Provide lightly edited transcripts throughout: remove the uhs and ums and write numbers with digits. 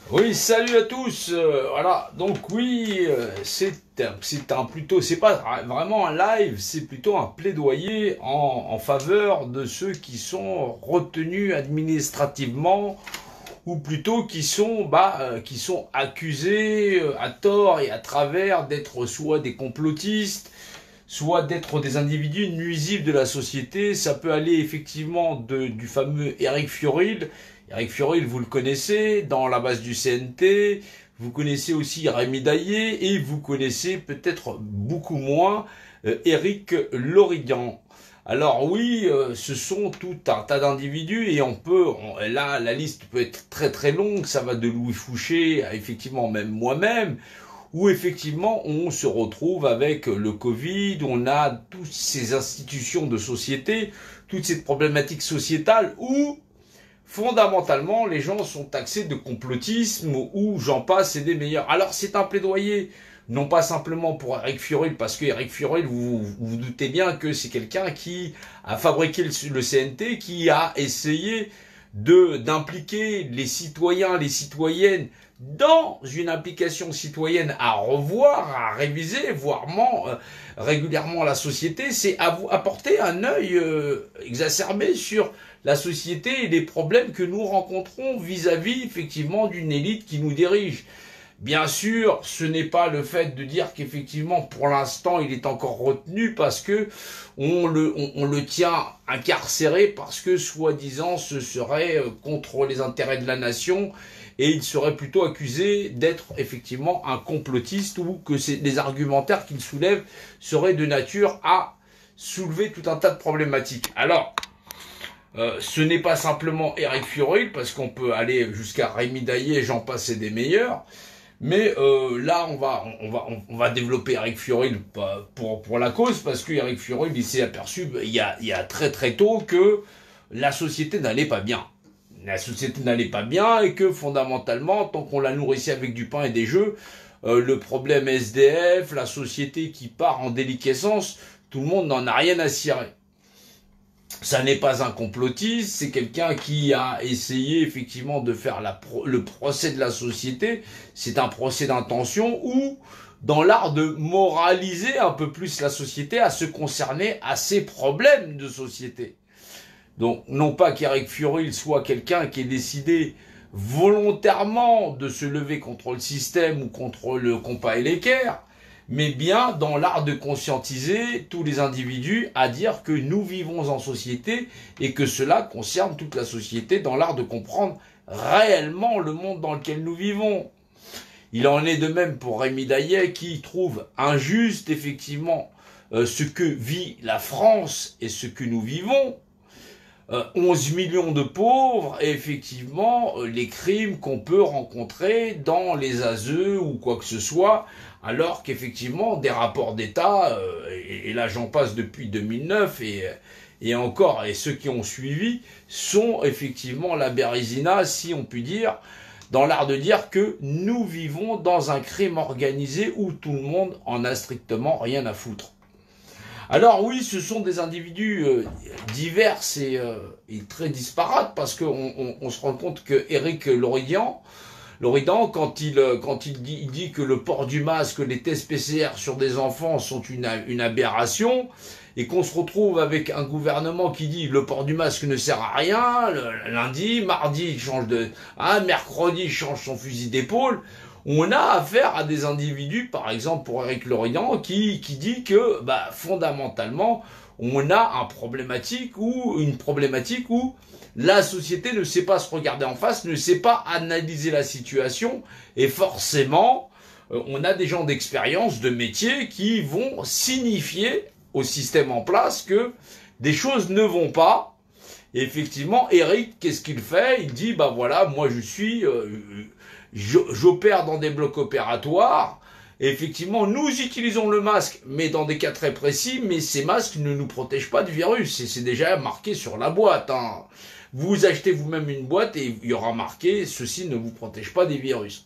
Oui, salut à tous. Voilà, donc oui, c'est pas vraiment un live, c'est plutôt un plaidoyer en faveur de ceux qui sont retenus administrativement ou plutôt qui sont accusés à tort et à travers d'être soit des complotistes, soit d'être des individus nuisibles de la société. Ça peut aller effectivement du fameux Eric Fiorile. Eric Fiorile, vous le connaissez, dans la base du CNT. Vous connaissez aussi Rémi Daillé et vous connaissez peut-être beaucoup moins Éric Lorigan. Alors oui, ce sont tout un tas d'individus et là la liste peut être très très longue, ça va de Louis Fouché à effectivement même moi-même, où effectivement on se retrouve avec le Covid, on a toutes ces institutions de société, toute cette problématique sociétale où fondamentalement les gens sont taxés de complotisme ou j'en passe et des meilleurs. Alors c'est un plaidoyer non pas simplement pour Eric Fiorile, parce que Eric Fiorile, vous doutez bien que c'est quelqu'un qui a fabriqué le CNT, qui a essayé d'impliquer les citoyens, les citoyennes dans une implication citoyenne à revoir, à réviser, voire régulièrement la société, c'est apporter un œil exacerbé sur la société et les problèmes que nous rencontrons vis-à-vis effectivement d'une élite qui nous dirige. Bien sûr, ce n'est pas le fait de dire qu'effectivement, pour l'instant, il est encore retenu parce que on le tient incarcéré parce que, soi-disant, ce serait contre les intérêts de la nation et il serait plutôt accusé d'être effectivement un complotiste ou que les argumentaires qu'il soulève seraient de nature à soulever tout un tas de problématiques. Alors, ce n'est pas simplement Eric Fiorile, parce qu'on peut aller jusqu'à Rémi Daillé, j'en passe et des meilleurs. Mais là, on va développer Eric Fiorile pour la cause, parce que Eric Fiorile, il s'est aperçu il y a très très tôt que la société n'allait pas bien. La société n'allait pas bien et que fondamentalement, tant qu'on la nourrissait avec du pain et des jeux, le problème SDF, la société qui part en déliquescence, tout le monde n'en a rien à cirer. Ça n'est pas un complotiste, c'est quelqu'un qui a essayé effectivement de faire le procès de la société. C'est un procès d'intention ou dans l'art de moraliser un peu plus la société, à se concerner à ses problèmes de société. Donc, non pas qu'Eric Fiorile soit quelqu'un qui ait décidé volontairement de se lever contre le système ou contre le compas et l'équerre, mais bien dans l'art de conscientiser tous les individus à dire que nous vivons en société et que cela concerne toute la société dans l'art de comprendre réellement le monde dans lequel nous vivons. Il en est de même pour Rémi Daillet qui trouve injuste effectivement ce que vit la France et ce que nous vivons. 11 millions de pauvres et effectivement les crimes qu'on peut rencontrer dans les ASE ou quoi que ce soit, alors qu'effectivement des rapports d'État, et là j'en passe depuis 2009 et encore, et ceux qui ont suivi, sont effectivement la bérésina, si on peut dire, dans l'art de dire que nous vivons dans un crime organisé où tout le monde en a strictement rien à foutre. Alors oui, ce sont des individus divers et très disparates parce qu'on se rend compte que Éric Loridan, quand il dit que le port du masque, les tests PCR sur des enfants sont une aberration, et qu'on se retrouve avec un gouvernement qui dit le port du masque ne sert à rien, lundi, mardi il change mercredi il change son fusil d'épaule. On a affaire à des individus, par exemple pour Éric Loridan, qui dit que fondamentalement on a une problématique où la société ne sait pas se regarder en face, ne sait pas analyser la situation, et forcément, on a des gens d'expérience, de métier, qui vont signifier au système en place que des choses ne vont pas. Et effectivement, Eric, qu'est-ce qu'il fait? Il dit, moi j'opère dans des blocs opératoires, et effectivement, nous utilisons le masque, mais dans des cas très précis, mais ces masques ne nous protègent pas du virus, et c'est déjà marqué sur la boîte. Hein. Vous achetez vous-même une boîte et il y aura marqué « Ceci ne vous protège pas des virus ».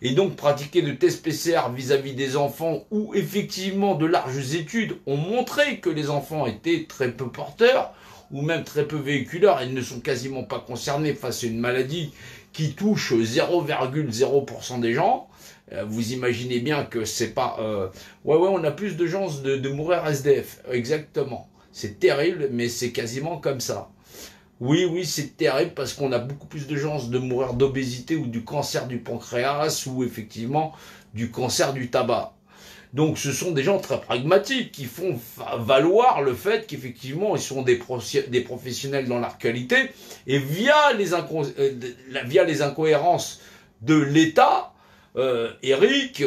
Et donc pratiquer de tests PCR vis-à-vis des enfants où effectivement de larges études ont montré que les enfants étaient très peu porteurs, ou même très peu véhiculaires, elles ne sont quasiment pas concernées face à une maladie qui touche 0,0% des gens. Vous imaginez bien que c'est pas... Ouais, on a plus de chances de mourir SDF, exactement. C'est terrible, mais c'est quasiment comme ça. Oui, c'est terrible parce qu'on a beaucoup plus de chances de mourir d'obésité ou du cancer du pancréas ou effectivement du cancer du tabac. Donc ce sont des gens très pragmatiques qui font valoir le fait qu'effectivement ils sont des professionnels dans leur qualité et via les incohérences de l'État, Éric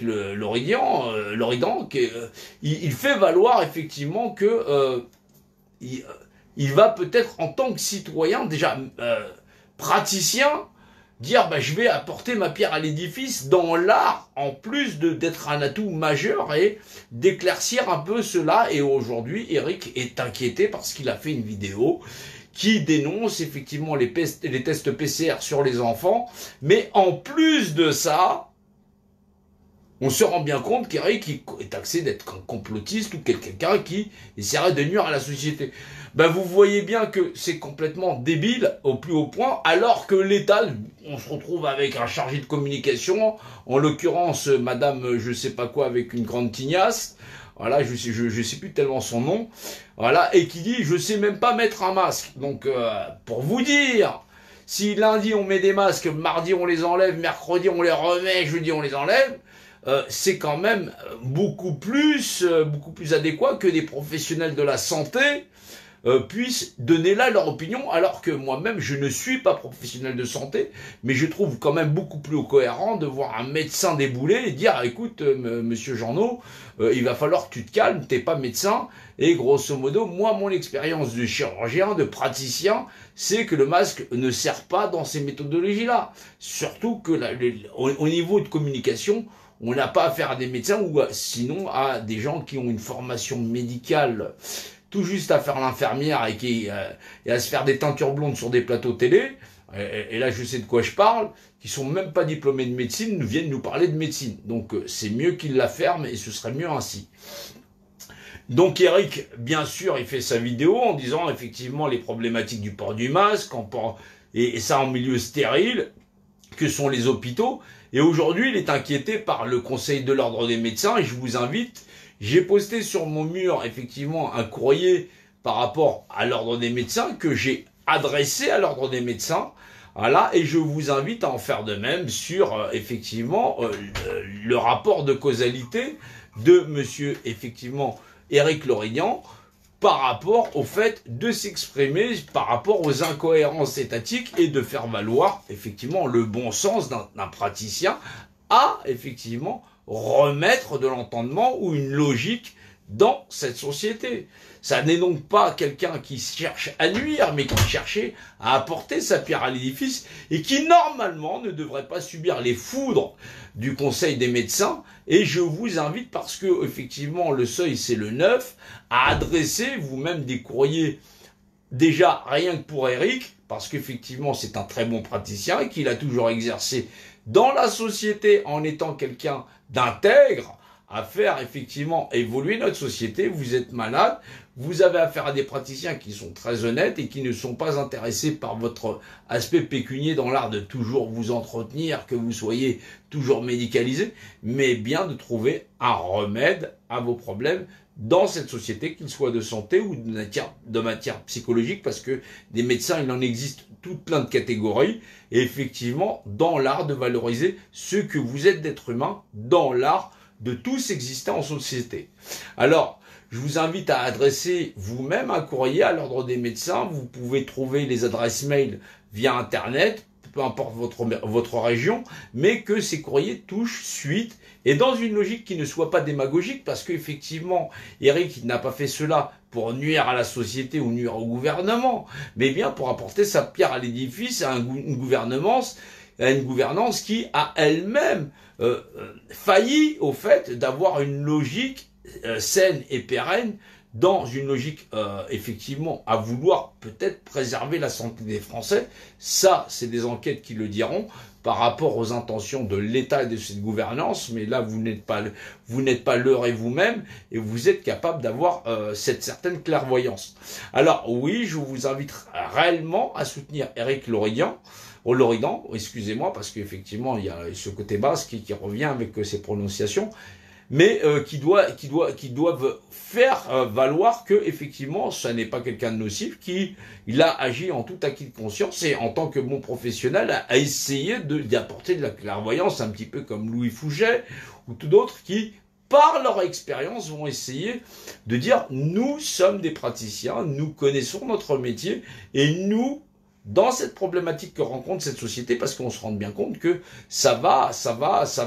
Loridan, il fait valoir effectivement que il va peut-être en tant que citoyen déjà praticien dire bah, je vais apporter ma pierre à l'édifice dans l'art en plus d'être un atout majeur et d'éclaircir un peu cela. Et aujourd'hui Éric est inquiété parce qu'il a fait une vidéo qui dénonce effectivement les tests PCR sur les enfants, mais en plus de ça, on se rend bien compte qu'Éric est taxé d'être un complotiste ou quelqu'un qui essaierait de nuire à la société. Ben vous voyez bien que c'est complètement débile au plus haut point, alors que l'État, on se retrouve avec un chargé de communication, en l'occurrence madame je sais pas quoi avec une grande tignasse, voilà, je sais plus tellement son nom, voilà, et qui dit je sais même pas mettre un masque. Donc pour vous dire, si lundi on met des masques, mardi on les enlève, mercredi on les remet, jeudi on les enlève, c'est quand même beaucoup plus adéquat que des professionnels de la santé puissent donner là leur opinion, alors que moi-même je ne suis pas professionnel de santé, mais je trouve quand même beaucoup plus cohérent de voir un médecin débouler et dire écoute monsieur Jeannot, il va falloir que tu te calmes, t'es pas médecin, et grosso modo moi mon expérience de chirurgien, de praticien, c'est que le masque ne sert pas dans ces méthodologies là, surtout que au niveau de communication, on n'a pas affaire à des médecins ou sinon à des gens qui ont une formation médicale tout juste à faire l'infirmière et à se faire des teintures blondes sur des plateaux télé, et là je sais de quoi je parle, qui sont même pas diplômés de médecine, viennent nous parler de médecine. Donc c'est mieux qu'ils la ferment et ce serait mieux ainsi. Donc Éric, bien sûr, il fait sa vidéo en disant effectivement les problématiques du port du masque, et ça en milieu stérile, que sont les hôpitaux. Et aujourd'hui, il est inquiété par le Conseil de l'Ordre des médecins, et je vous invite, j'ai posté sur mon mur, effectivement, un courrier par rapport à l'Ordre des médecins, que j'ai adressé à l'Ordre des médecins, voilà, et je vous invite à en faire de même sur, effectivement, le rapport de causalité de monsieur, effectivement, Éric Loridan, par rapport au fait de s'exprimer par rapport aux incohérences étatiques et de faire valoir effectivement le bon sens d'un praticien à effectivement remettre de l'entendement ou une logique dans cette société. Ça n'est donc pas quelqu'un qui cherche à nuire, mais qui cherchait à apporter sa pierre à l'édifice et qui normalement ne devrait pas subir les foudres du Conseil des médecins. Et je vous invite, parce que effectivement le seuil c'est le 9, à adresser vous-même des courriers déjà rien que pour Éric, parce qu'effectivement c'est un très bon praticien et qu'il a toujours exercé dans la société en étant quelqu'un d'intègre, à faire effectivement évoluer notre société. Vous êtes malade, vous avez affaire à des praticiens qui sont très honnêtes et qui ne sont pas intéressés par votre aspect pécunier dans l'art de toujours vous entretenir, que vous soyez toujours médicalisé, mais bien de trouver un remède à vos problèmes dans cette société, qu'il soit de santé ou de matière psychologique, parce que des médecins, il en existe toutes plein de catégories, et effectivement, dans l'art de valoriser ce que vous êtes d'être humain, dans l'art de tous exister en société. Alors, je vous invite à adresser vous-même un courrier à l'Ordre des médecins. Vous pouvez trouver les adresses mail via Internet, peu importe votre région, mais que ces courriers touchent suite et dans une logique qui ne soit pas démagogique, parce qu'effectivement, Éric n'a pas fait cela pour nuire à la société ou nuire au gouvernement, mais bien pour apporter sa pierre à l'édifice à une gouvernance qui a elle-même failli au fait d'avoir une logique saine et pérenne dans une logique, effectivement, à vouloir peut-être préserver la santé des Français. Ça, c'est des enquêtes qui le diront par rapport aux intentions de l'État et de cette gouvernance, mais là, vous n'êtes pas l'heure et vous-même, et vous êtes capable d'avoir cette certaine clairvoyance. Alors, oui, je vous invite réellement à soutenir Éric Loridan, excusez-moi, parce qu'effectivement, il y a ce côté basque qui revient avec ses prononciations, mais qui doivent faire valoir que effectivement, ça n'est pas quelqu'un de nocif, il a agi en tout acquis de conscience et en tant que bon professionnel a essayé d'y apporter de la clairvoyance, un petit peu comme Louis Fouget ou tout d'autres qui, par leur expérience, vont essayer de dire nous sommes des praticiens, nous connaissons notre métier et nous, dans cette problématique que rencontre cette société, parce qu'on se rend bien compte que ça va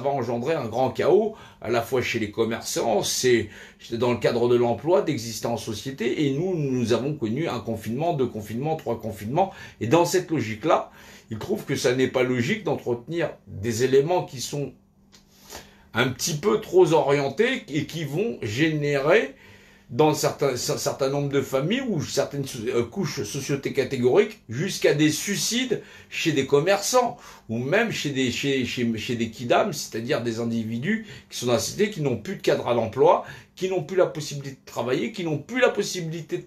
engendrer un grand chaos, à la fois chez les commerçants, c'est dans le cadre de l'emploi, d'exister en société, et nous avons connu un confinement, 2 confinements, 3 confinements, et dans cette logique-là, il trouve que ça n'est pas logique d'entretenir des éléments qui sont un petit peu trop orientés et qui vont générer dans un certain nombre de familles ou certaines couches socio-catégoriques jusqu'à des suicides chez des commerçants ou même chez des kidams, c'est-à-dire des individus qui sont dans la société, qui n'ont plus de cadre à l'emploi, qui n'ont plus la possibilité de travailler, qui n'ont plus la possibilité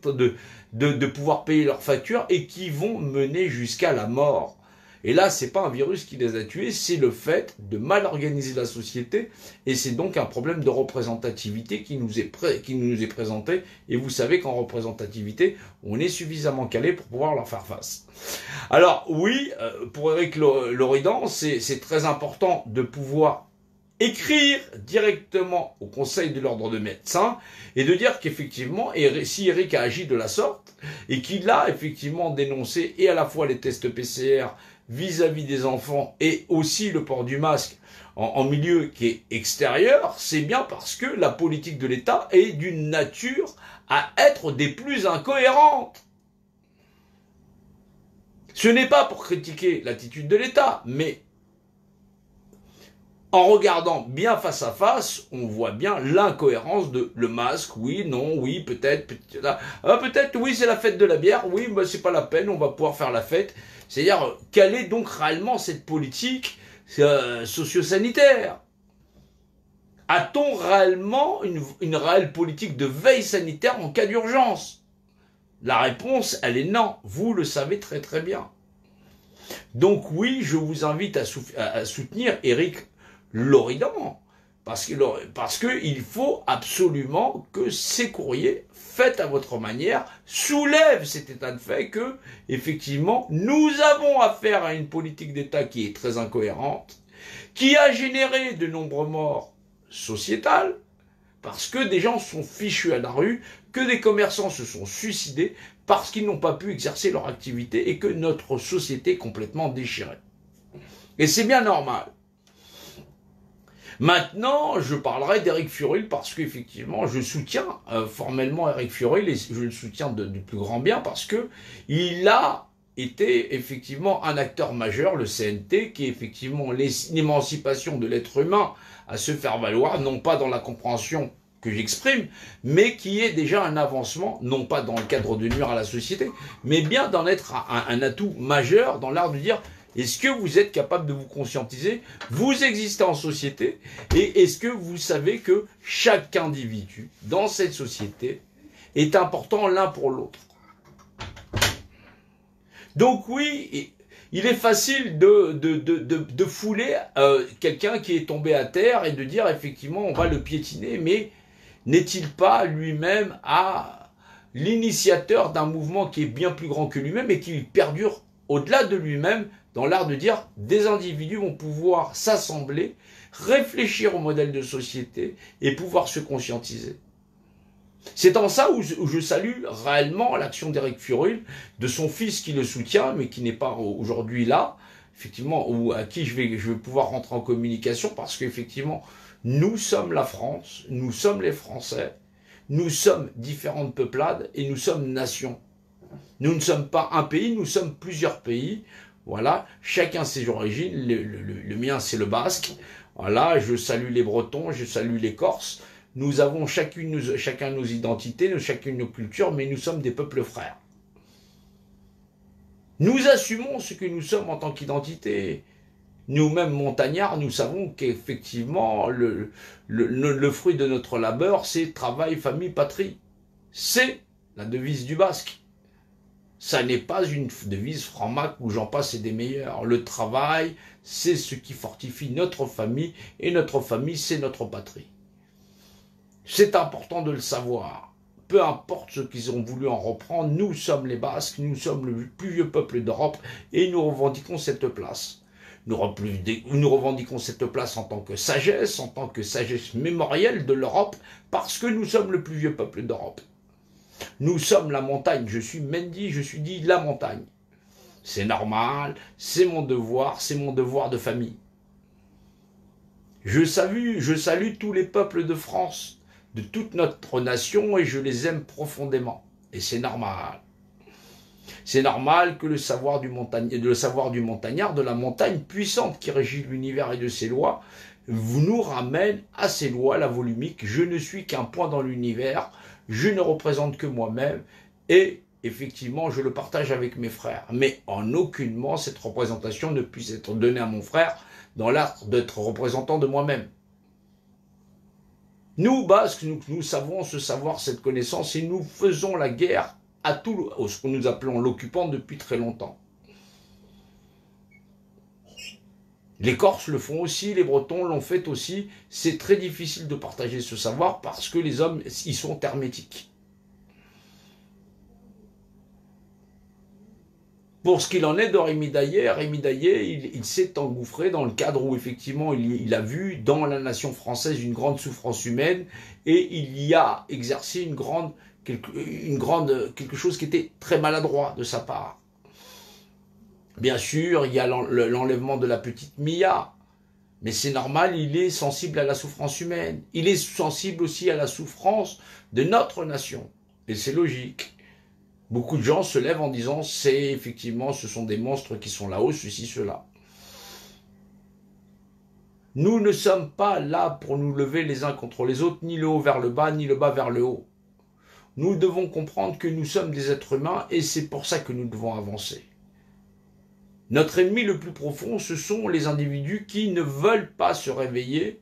de pouvoir payer leurs factures et qui vont mener jusqu'à la mort. Et là, c'est pas un virus qui les a tués, c'est le fait de mal organiser la société, et c'est donc un problème de représentativité qui nous est présenté, et vous savez qu'en représentativité, on est suffisamment calé pour pouvoir leur faire face. Alors oui, pour Éric Loridan, c'est très important de pouvoir écrire directement au Conseil de l'ordre de médecins et de dire qu'effectivement, si Éric a agi de la sorte et qu'il a effectivement dénoncé et à la fois les tests PCR vis-à-vis des enfants et aussi le port du masque en milieu qui est extérieur, c'est bien parce que la politique de l'État est d'une nature à être des plus incohérentes. Ce n'est pas pour critiquer l'attitude de l'État, mais en regardant bien face à face, on voit bien l'incohérence de le masque, oui, non, oui, peut-être, oui, c'est la fête de la bière, oui, bah, c'est pas la peine, on va pouvoir faire la fête. C'est-à-dire, quelle est donc réellement cette politique socio-sanitaire? A-t-on réellement une réelle politique de veille sanitaire en cas d'urgence? La réponse, elle est non, vous le savez très très bien. Donc oui, je vous invite à soutenir Éric Loridan, parce que il faut absolument que ces courriers, faits à votre manière, soulèvent cet état de fait que, effectivement, nous avons affaire à une politique d'État qui est très incohérente, qui a généré de nombreux morts sociétales, parce que des gens sont fichus à la rue, que des commerçants se sont suicidés parce qu'ils n'ont pas pu exercer leur activité et que notre société est complètement déchirée. Et c'est bien normal. Maintenant, je parlerai d'Éric Furul parce qu'effectivement, je soutiens formellement Éric Furul et je le soutiens du plus grand bien parce que il a été effectivement un acteur majeur, le CNT, qui est effectivement l'émancipation de l'être humain à se faire valoir, non pas dans la compréhension que j'exprime, mais qui est déjà un avancement, non pas dans le cadre de nuire à la société, mais bien d'en être un atout majeur dans l'art de dire est-ce que vous êtes capable de vous conscientiser? Vous existez en société et est-ce que vous savez que chaque individu dans cette société est important l'un pour l'autre? Donc oui, il est facile de fouler quelqu'un qui est tombé à terre et de dire effectivement on va le piétiner, mais n'est-il pas lui-même l'initiateur d'un mouvement qui est bien plus grand que lui-même et qui perdure au-delà de lui-même dans l'art de dire des individus vont pouvoir s'assembler, réfléchir au modèle de société et pouvoir se conscientiser. C'est en ça où je salue réellement l'action d'Éric Furul, de son fils qui le soutient, mais qui n'est pas aujourd'hui là, effectivement, ou à qui je vais pouvoir rentrer en communication, parce qu'effectivement, nous sommes la France, nous sommes les Français, nous sommes différentes peuplades et nous sommes nations. Nous ne sommes pas un pays, nous sommes plusieurs pays. Voilà, chacun ses origines, le mien c'est le basque. Voilà, je salue les Bretons, je salue les Corses. Nous avons chacun nos identités, chacune nos cultures, mais nous sommes des peuples frères. Nous assumons ce que nous sommes en tant qu'identité. Nous-mêmes montagnards, nous savons qu'effectivement, le fruit de notre labeur, c'est travail, famille, patrie. C'est la devise du Basque. Ça n'est pas une devise franc-mac où j'en passe et des meilleurs. Le travail, c'est ce qui fortifie notre famille, et notre famille, c'est notre patrie. C'est important de le savoir. Peu importe ce qu'ils ont voulu en reprendre, nous sommes les Basques, nous sommes le plus vieux peuple d'Europe, et nous revendiquons cette place. Nous revendiquons cette place en tant que sagesse mémorielle de l'Europe, parce que nous sommes le plus vieux peuple d'Europe. Nous sommes la montagne, je suis Mendy, je suis dit la montagne. C'est normal, c'est mon devoir de famille. Je salue tous les peuples de France, de toute notre nation, et je les aime profondément. Et c'est normal. C'est normal que le savoir du montagnard, de la montagne puissante qui régit l'univers et de ses lois, nous ramène à ces lois, la volumique. Je ne suis qu'un point dans l'univers, je ne représente que moi-même, et effectivement, je le partage avec mes frères. Mais en aucunement, cette représentation ne puisse être donnée à mon frère dans l'art d'être représentant de moi-même. Nous, Basques, nous savons ce savoir, cette connaissance, et nous faisons la guerre à tout ce que nous appelons l'occupant depuis très longtemps. Les Corses le font aussi, les Bretons l'ont fait aussi. C'est très difficile de partager ce savoir parce que les hommes y sont hermétiques. Pour ce qu'il en est de Rémi Daillé, il s'est engouffré dans le cadre où effectivement il a vu dans la nation française une grande souffrance humaine et il y a exercé quelque chose qui était très maladroit de sa part. Bien sûr, il y a l'enlèvement de la petite Mia, mais c'est normal, il est sensible à la souffrance humaine. Il est sensible aussi à la souffrance de notre nation, et c'est logique. Beaucoup de gens se lèvent en disant, ce sont des monstres qui sont là-haut, ceci, cela. Nous ne sommes pas là pour nous lever les uns contre les autres, ni le haut vers le bas, ni le bas vers le haut. Nous devons comprendre que nous sommes des êtres humains et c'est pour ça que nous devons avancer. Notre ennemi le plus profond, ce sont les individus qui ne veulent pas se réveiller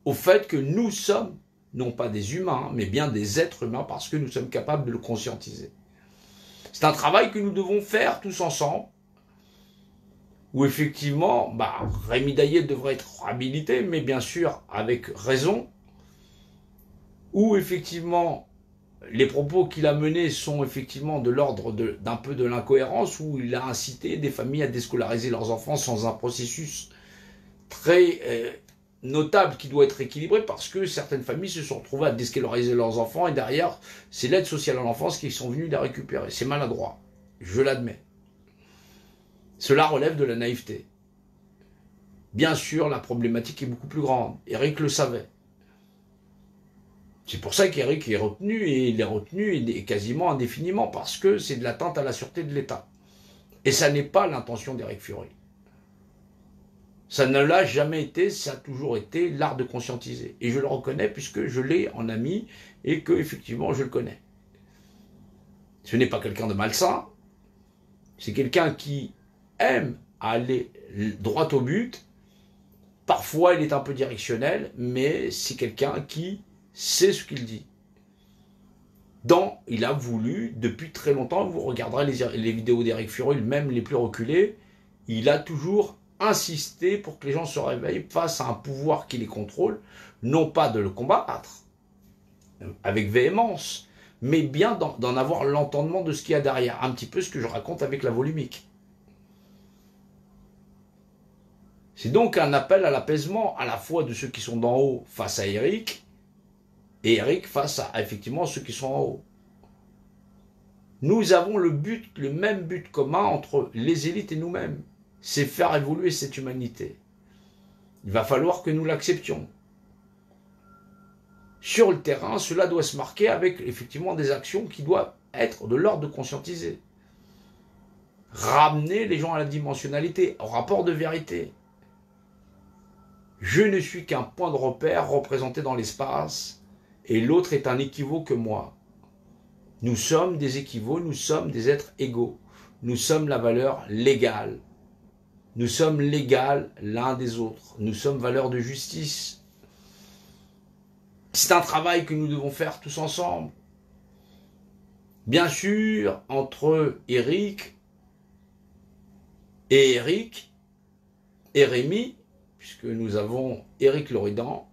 au fait que nous sommes, non pas des humains, mais bien des êtres humains parce que nous sommes capables de le conscientiser. C'est un travail que nous devons faire tous ensemble, où effectivement, Rémi Daillé devrait être habilité, mais bien sûr avec raison, où effectivement les propos qu'il a menés sont effectivement de l'ordre d'un peu de l'incohérence, où il a incité des familles à déscolariser leurs enfants sans un processus très notable qui doit être équilibré, parce que certaines familles se sont retrouvées à déscolariser leurs enfants, et derrière, c'est l'aide sociale à l'enfance qui sont venus les récupérer. C'est maladroit, je l'admets. Cela relève de la naïveté. Bien sûr, la problématique est beaucoup plus grande. Eric le savait. C'est pour ça qu'Eric est retenu, et il est retenu quasiment indéfiniment, parce que c'est de l'atteinte à la sûreté de l'État. Et ça n'est pas l'intention d'Eric Fioret. Ça ne l'a jamais été, ça a toujours été l'art de conscientiser. Et je le reconnais puisque je l'ai en ami et que effectivement je le connais. Ce n'est pas quelqu'un de malsain, c'est quelqu'un qui aime aller droit au but. Parfois il est un peu directionnel, mais c'est quelqu'un qui sait ce qu'il dit. Il a voulu, depuis très longtemps, vous regarderez les vidéos d'Eric Fioret, même les plus reculées, il a toujours insisté pour que les gens se réveillent face à un pouvoir qui les contrôle, non pas de le combattre avec véhémence, mais bien d'en avoir l'entendement de ce qu'il y a derrière, un petit peu ce que je raconte avec la volumique. C'est donc un appel à l'apaisement à la fois de ceux qui sont d'en haut face à Eric, et Eric face à effectivement ceux qui sont en haut. Nous avons le même but commun entre les élites et nous-mêmes, c'est faire évoluer cette humanité. Il va falloir que nous l'acceptions. Sur le terrain, cela doit se marquer avec effectivement des actions qui doivent être de l'ordre de conscientiser. Ramener les gens à la dimensionnalité, au rapport de vérité. Je ne suis qu'un point de repère représenté dans l'espace, et l'autre est un équivoque que moi. Nous sommes des équivoques, nous sommes des êtres égaux. Nous sommes la valeur légale. Nous sommes légaux l'un des autres. Nous sommes valeur de justice. C'est un travail que nous devons faire tous ensemble. Bien sûr, entre Eric et Rémi, puisque nous avons Éric Loridan,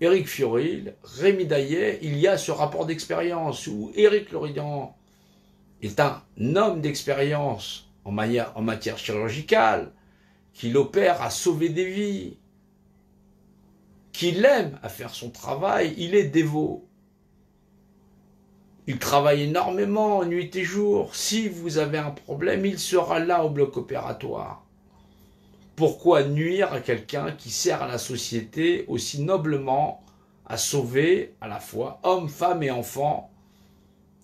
Éric Fioril, Rémi Daillet, il y a ce rapport d'expérience où Éric Loridan est un homme d'expérience en matière chirurgicale, qu'il opère à sauver des vies, qu'il aime à faire son travail, il est dévot. Il travaille énormément, nuit et jour. Si vous avez un problème, il sera là au bloc opératoire. Pourquoi nuire à quelqu'un qui sert à la société aussi noblement à sauver à la fois hommes, femmes et enfants,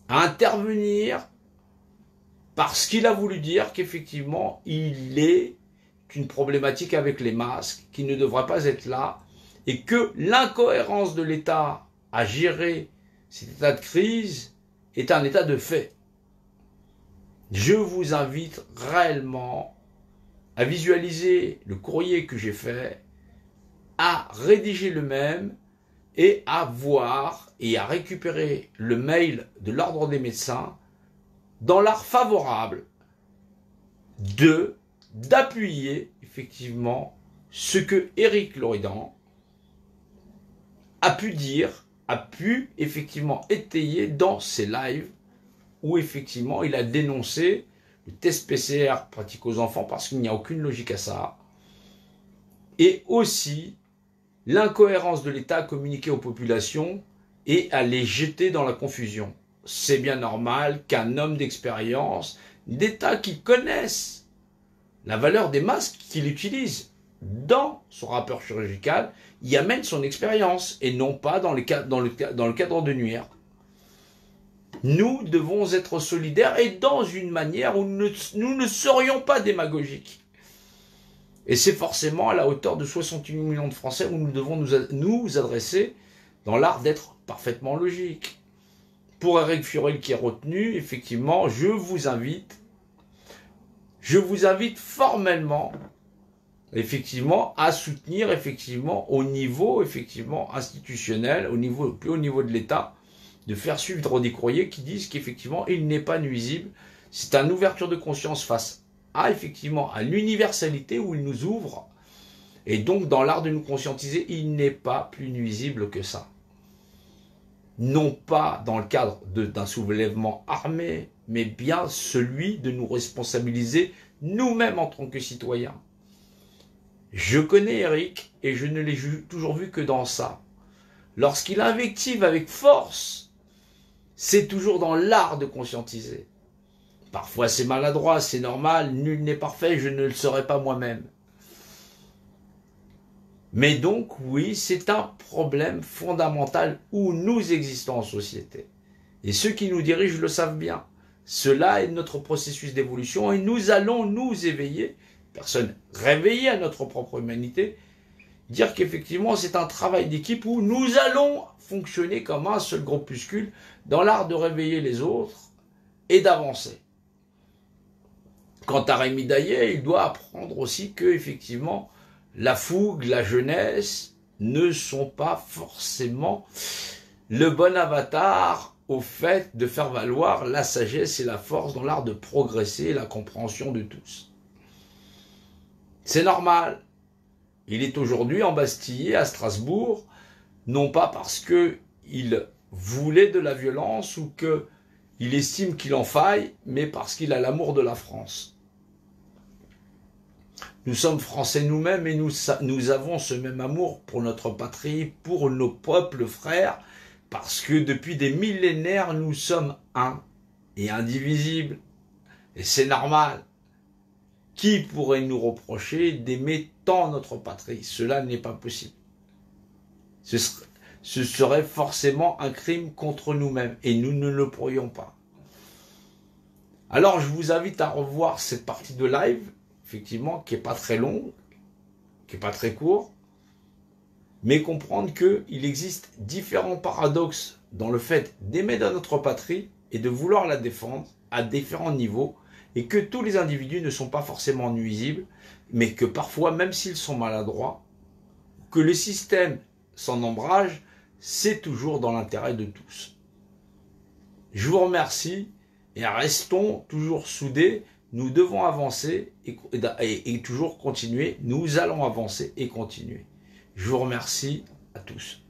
à intervenir parce qu'il a voulu dire qu'effectivement il est une problématique avec les masques qui ne devrait pas être là et que l'incohérence de l'État à gérer cet état de crise est un état de fait. Je vous invite réellement à visualiser le courrier que j'ai fait, à rédiger le même et à voir et à récupérer le mail de l'ordre des médecins dans l'art favorable d'appuyer effectivement ce que Éric Loridan a pu dire, a pu effectivement étayer dans ses lives où effectivement il a dénoncé le test PCR pratique aux enfants parce qu'il n'y a aucune logique à ça. Et aussi l'incohérence de l'État à communiquer aux populations et à les jeter dans la confusion. C'est bien normal qu'un homme d'expérience, d'État qui connaisse la valeur des masques qu'il utilise dans son rapport chirurgical, y amène son expérience et non pas dans le cadre de nuire. Nous devons être solidaires et dans une manière où nous ne serions pas démagogiques. Et c'est forcément à la hauteur de 68 millions de Français où nous devons nous adresser dans l'art d'être parfaitement logique. Pour Éric Fioril qui est retenu, effectivement, je vous invite formellement, effectivement, à soutenir, effectivement, au niveau, effectivement, institutionnel, le plus haut niveau de l'État, de faire suivre des courriers qui disent qu'effectivement, il n'est pas nuisible. C'est une ouverture de conscience face à, effectivement, à l'universalité où il nous ouvre. Et donc, dans l'art de nous conscientiser, il n'est pas plus nuisible que ça. Non pas dans le cadre d'un soulèvement armé, mais bien celui de nous responsabiliser nous-mêmes en tant que citoyens. Je connais Éric et je ne l'ai toujours vu que dans ça. Lorsqu'il invective avec force, c'est toujours dans l'art de conscientiser. Parfois c'est maladroit, c'est normal, nul n'est parfait, je ne le serai pas moi-même. Mais donc oui, c'est un problème fondamental où nous existons en société. Et ceux qui nous dirigent le savent bien. Cela est notre processus d'évolution et nous allons nous éveiller, personne réveillée à notre propre humanité, dire qu'effectivement c'est un travail d'équipe où nous allons fonctionner comme un seul groupuscule dans l'art de réveiller les autres et d'avancer. Quant à Rémi Daillet, il doit apprendre aussi que effectivement la fougue, la jeunesse ne sont pas forcément le bon avatar au fait de faire valoir la sagesse et la force dans l'art de progresser et la compréhension de tous. C'est normal. Il est aujourd'hui embastillé à Strasbourg, non pas parce qu'il voulait de la violence ou qu'il estime qu'il en faille, mais parce qu'il a l'amour de la France. Nous sommes Français nous-mêmes et nous avons ce même amour pour notre patrie, pour nos peuples frères, parce que depuis des millénaires, nous sommes un et indivisibles. Et c'est normal. Qui pourrait nous reprocher d'aimer tant notre patrie? Cela n'est pas possible. Ce serait forcément un crime contre nous-mêmes et nous ne le pourrions pas. Alors je vous invite à revoir cette partie de live, effectivement, qui n'est pas très longue, qui n'est pas très court, mais comprendre qu'il existe différents paradoxes dans le fait d'aimer notre patrie et de vouloir la défendre à différents niveaux, et que tous les individus ne sont pas forcément nuisibles, mais que parfois, même s'ils sont maladroits, que le système s'en ombrage, c'est toujours dans l'intérêt de tous. Je vous remercie et restons toujours soudés. Nous devons avancer et toujours continuer. Nous allons avancer et continuer. Je vous remercie à tous.